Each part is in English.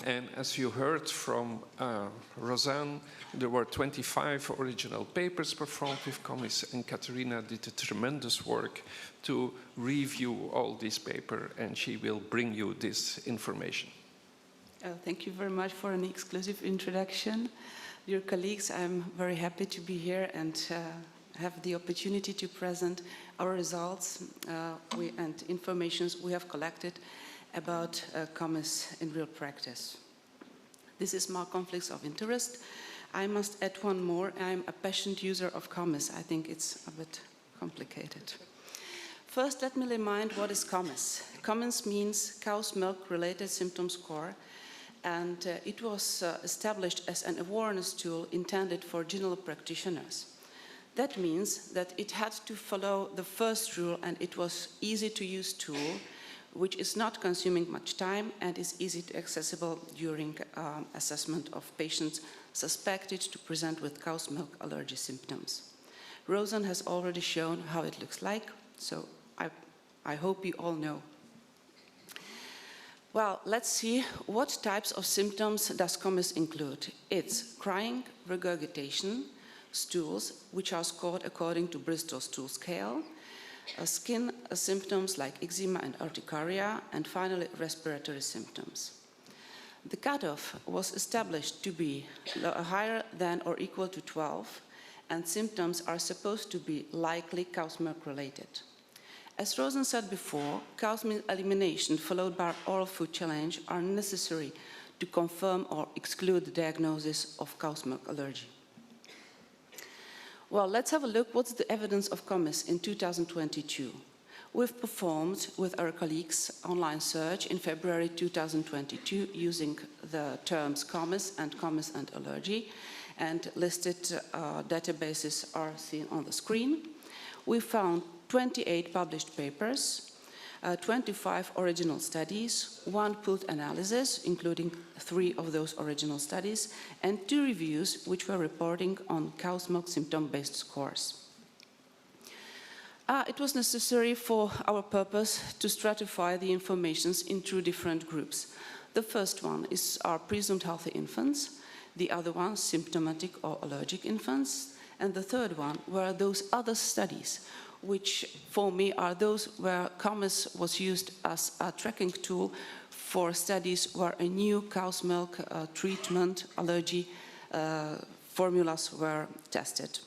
And as you heard from Roseanne, there were 25 original papers performed with CoMiSS, and Katerina did a tremendous work to review all these papers, and she will bring you this information. Thank you very much for an exclusive introduction. Dear colleagues, I'm very happy to be here and have the opportunity to present our results and information we have collected about CoMiSS in real practice. This is my conflicts of interest. I must add one more. I'm a passionate user of CoMiSS. I think it's a bit complicated. First, let me remind what is CoMiSS. CoMiSS means cow's milk-related symptom score, and it was established as an awareness tool intended for general practitioners. That means that it had to follow the first rule, and it was easy-to-use tool, which is not consuming much time and is easy to accessible during assessment of patients suspected to present with cow's milk allergy symptoms. Roseanne has already shown how it looks like, so I hope you all know. Well, let's see what types of symptoms does CoMiSS include. It's crying, regurgitation, stools, which are scored according to Bristol Stool Scale, skin symptoms like eczema and urticaria, and finally respiratory symptoms. The cutoff was established to be higher than or equal to 12, and symptoms are supposed to be likely cow's milk related. As Roseanne said before, cow's milk elimination followed by oral food challenge are necessary to confirm or exclude the diagnosis of cow's milk allergy. Well, let's have a look what's the evidence of CoMiSS in 2022. We've performed with our colleagues online search in February 2022 using the terms CoMiSS and allergy, and listed databases are seen on the screen. We found 28 published papers, 25 original studies, 1 pooled analysis, including 3 of those original studies, and 2 reviews which were reporting on cow's milk symptom-based scores. It was necessary for our purpose to stratify the information into different groups. The first one is our presumed healthy infants, the other one symptomatic or allergic infants, and the third one were those other studies which for me are those where CoMiSS was used as a tracking tool for studies where a new cow's milk treatment allergy formulas were tested.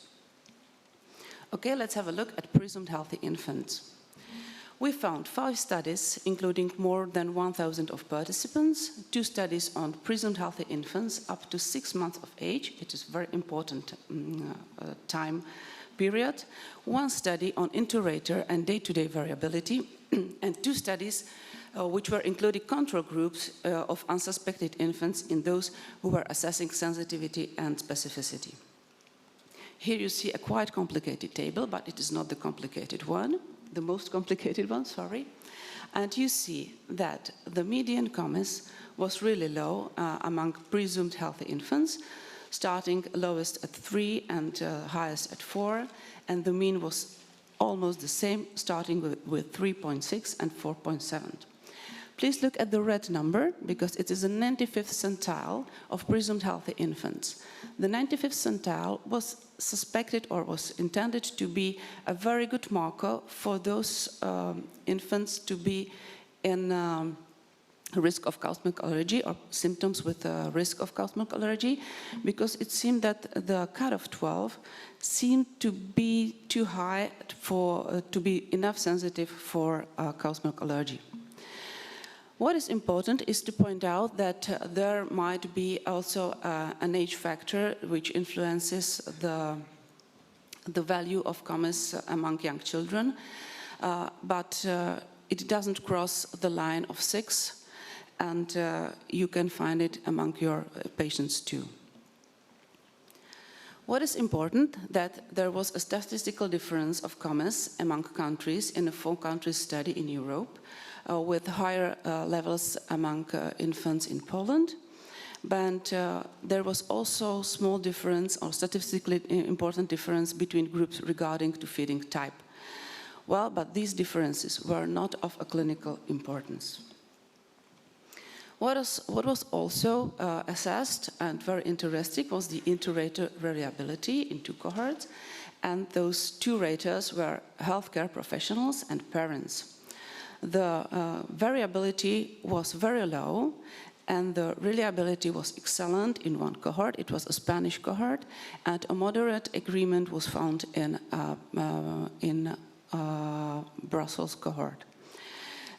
Okay, let's have a look at presumed healthy infants. We found 5 studies, including more than 1,000 of participants, 2 studies on presumed healthy infants up to 6 months of age. It is a very important time period, 1 study on inter-rater and day-to-day variability, and 2 studies which were including control groups of unsuspected infants in those who were assessing sensitivity and specificity. Here you see a quite complicated table, but it is not the complicated one, the most complicated one, sorry. And you see that the median CoMiSS was really low among presumed healthy infants, starting lowest at 3 and highest at 4, and the mean was almost the same, starting with 3.6 and 4.7. Please look at the red number, because it is the 95th centile of presumed healthy infants. The 95th centile was suspected or was intended to be a very good marker for those infants to be in risk of cow's milk allergy or symptoms with risk of cow's milk allergy, because it seemed that the cutoff 12 seemed to be too high to be enough sensitive for cow's milk allergy. What is important is to point out that there might be also an age factor which influences the value of CoMiSS among young children, but it doesn't cross the line of 6, and you can find it among your patients too. What is important that there was a statistical difference of CoMiSS among countries in a 4-country study in Europe, with higher levels among infants in Poland. But there was also small difference or statistically important difference between groups regarding to feeding type. Well, but these differences were not of a clinical importance. What was also assessed and very interesting was the inter-rater variability in 2 cohorts, and those 2 raters were healthcare professionals and parents. The variability was very low, and the reliability was excellent in 1 cohort. It was a Spanish cohort, and a moderate agreement was found in Brussels cohort.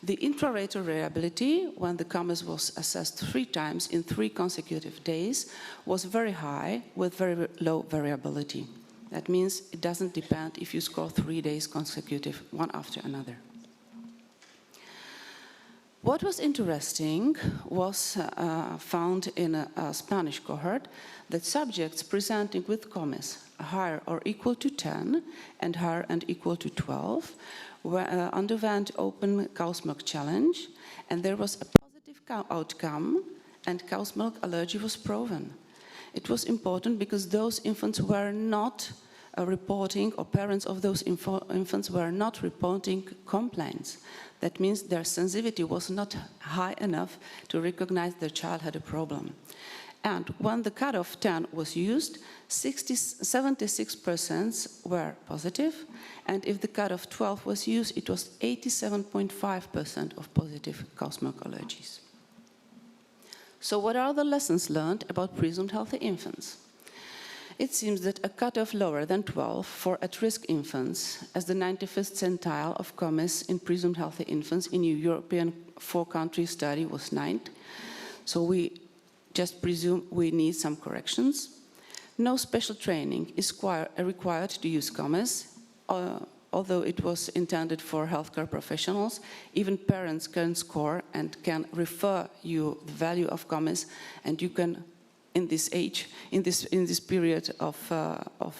The intra-rater variability, when the CoMiSS was assessed 3 times in 3 consecutive days, was very high with very low variability. That means it doesn't depend if you score 3 days consecutive, one after another. What was interesting was found in a Spanish cohort that subjects presenting with CoMiSS higher or equal to 10 and higher and equal to 12 underwent open cow's milk challenge, and there was a positive outcome, and cow's milk allergy was proven. It was important because those infants were not reporting, or parents of those infants were not reporting complaints. That means their sensitivity was not high enough to recognize their child had a problem. And when the cutoff 10 was used, 76% were positive, and if the cutoff 12 was used, it was 87.5% of positive cow's milk allergies. So what are the lessons learned about presumed healthy infants? It seems that a cutoff lower than 12 for at-risk infants, as the 95th centile of CoMiSS in presumed healthy infants in a European 4-country study was 9th. So we just presume we need some corrections. No special training is required to use CoMiSS, although it was intended for healthcare professionals. Even parents can score and can refer you the value of CoMiSS, and you can, in this age, in this period of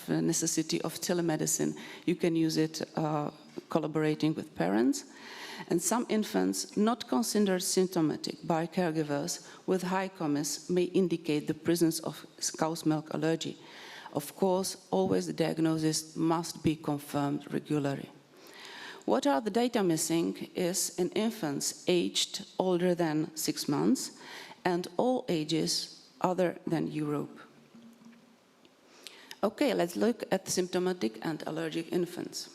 necessity of telemedicine, you can use it collaborating with parents. And some infants not considered symptomatic by caregivers with high CoMiSS may indicate the presence of cow's milk allergy. Of course, always the diagnosis must be confirmed regularly. What are the data missing is in infants aged older than 6 months and all ages other than Europe. Okay, let's look at symptomatic and allergic infants.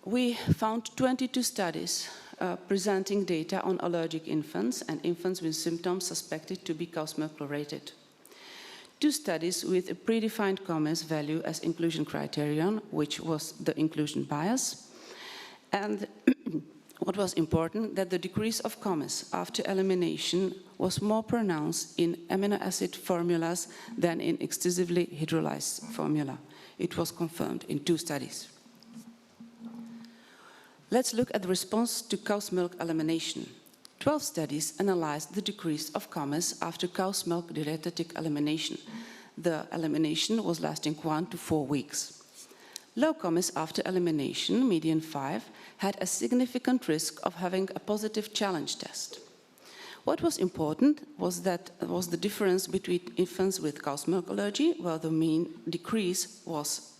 We found 22 studies presenting data on allergic infants and infants with symptoms suspected to be cow's milk related. 2 studies with a predefined CoMiSS value as inclusion criterion, which was the inclusion bias. And what was important, that the decrease of CoMiSS after elimination was more pronounced in amino acid formulas than in exclusively hydrolyzed formula. It was confirmed in 2 studies. Let's look at the response to cow's milk elimination. 12 studies analyzed the decrease of CoMiSS after cow's milk dietetic elimination. The elimination was lasting 1 to 4 weeks. Low CoMiSS after elimination, median 5, had a significant risk of having a positive challenge test. What was important was the difference between infants with cow's milk allergy, where the mean decrease was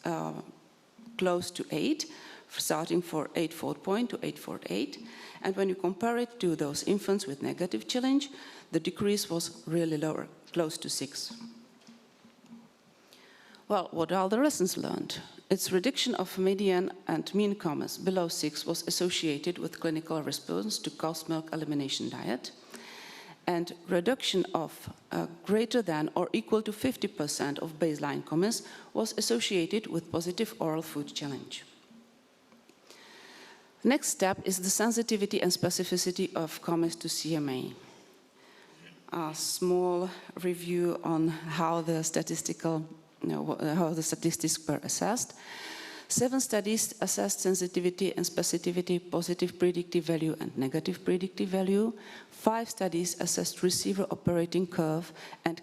close to 8, starting for 8-fold point to 8.48, and when you compare it to those infants with negative challenge, the decrease was really lower, close to 6. Well, what are the lessons learned? Its reduction of median and mean CoMiSS below 6 was associated with clinical response to cow's milk elimination diet, and reduction of greater than or equal to 50% of baseline CoMiSS was associated with positive oral food challenge. Next step is the sensitivity and specificity of CoMiSS to CMA. A small review on how the statistics were assessed. 7 studies assessed sensitivity and specificity, positive predictive value and negative predictive value. 5 studies assessed receiver operating curve and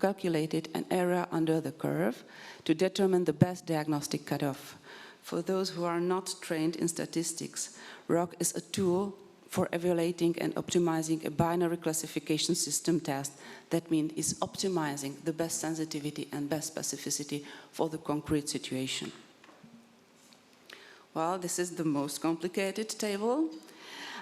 calculated an area under the curve to determine the best diagnostic cutoff. For those who are not trained in statistics, ROC is a tool for evaluating and optimizing a binary classification system test. That means it's optimizing the best sensitivity and best specificity for the concrete situation. Well, this is the most complicated table.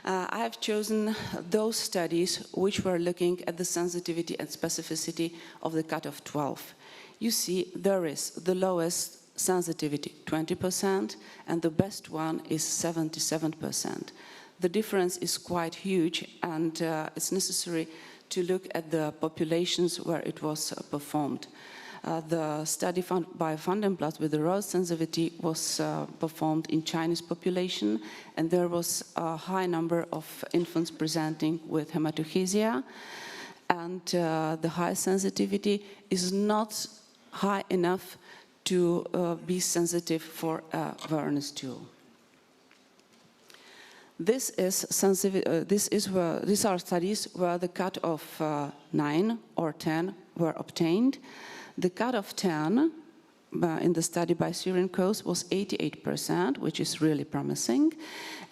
I have chosen those studies which were looking at the sensitivity and specificity of the cutoff 12. You see, there is the lowest sensitivity, 20%, and the best one is 77%. The difference is quite huge, and it's necessary to look at the populations where it was performed. The study by Van den Plas with the rose sensitivity was performed in Chinese population, and there was a high number of infants presenting with hematochezia, and the high sensitivity is not high enough to be sensitive for a awareness tool. These are studies where the cut of 9 or 10 were obtained. The cut of 10 in the study by CoMiSS was 88%, which is really promising.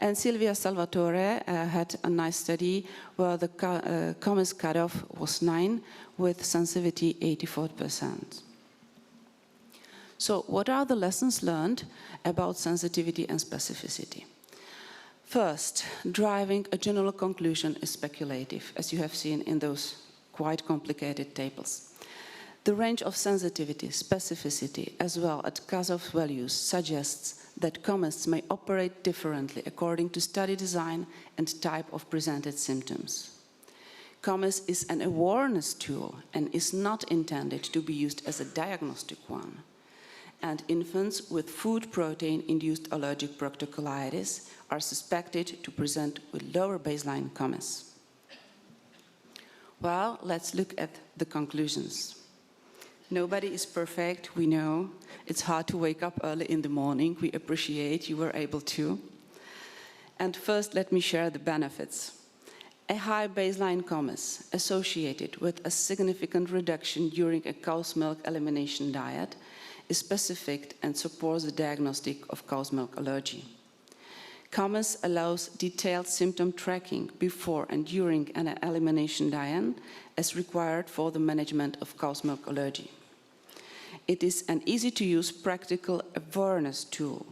And Silvia Salvatore had a nice study where the CoMiSS cutoff was 9 with sensitivity 84%. So what are the lessons learned about sensitivity and specificity? First, driving a general conclusion is speculative, as you have seen in those quite complicated tables. The range of sensitivity, specificity, as well as cutoff values suggests that CoMiSS may operate differently according to study design and type of presented symptoms. CoMiSS is an awareness tool and is not intended to be used as a diagnostic one. And infants with food protein-induced allergic proctocolitis are suspected to present with lower baseline CoMiSS. Well, let's look at the conclusions. Nobody is perfect, we know. It's hard to wake up early in the morning. We appreciate you were able to. And first, let me share the benefits. A high baseline CoMiSS associated with a significant reduction during a cow's milk elimination diet is specific and supports the diagnostic of cow's milk allergy. CoMiSS allows detailed symptom tracking before and during an elimination diet as required for the management of cow's milk allergy. It is an easy-to-use practical awareness tool.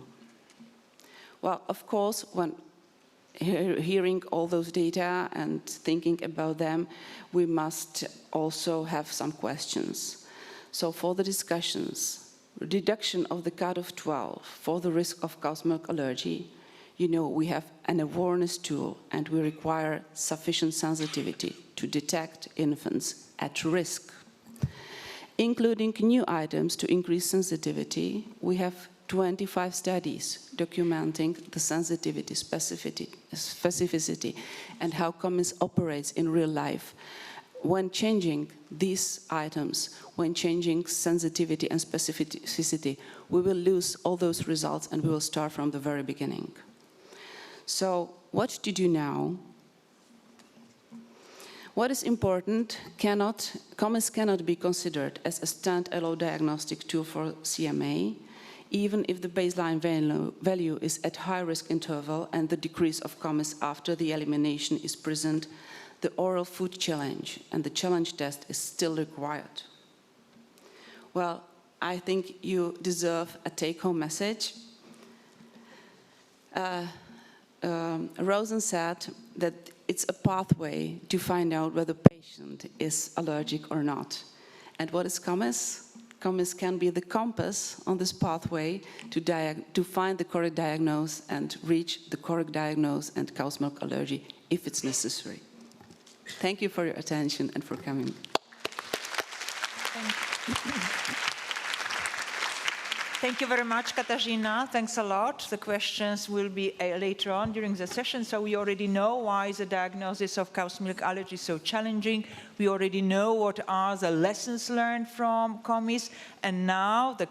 Well, of course, when hearing all those data and thinking about them, we must also have some questions. So for the discussions, reduction of the cutoff 12 for the risk of cow's milk allergy, you know, we have an awareness tool and we require sufficient sensitivity to detect infants at risk. Including new items to increase sensitivity, we have 25 studies documenting the sensitivity, specificity, and how CoMiSS operates in real life. When changing these items, when changing sensitivity and specificity, we will lose all those results and we will start from the very beginning. So what to do now? What is important, CoMiSS cannot be considered as a standalone diagnostic tool for CMA, even if the baseline value is at high risk interval and the decrease of CoMiSS after the elimination is present, the oral food challenge and the challenge test is still required. Well, I think you deserve a take-home message. Rosen said that it's a pathway to find out whether the patient is allergic or not. And what is CoMiSS? CoMiSS can be the compass on this pathway to find the correct diagnosis and reach the correct diagnosis and cow's milk allergy if it's necessary. Thank you for your attention and for coming. Thank you very much, Katarzyna. Thanks a lot. The questions will be later on during the session. So we already know why the diagnosis of cow's milk allergy is so challenging. We already know what are the lessons learned from CoMiSS. And now the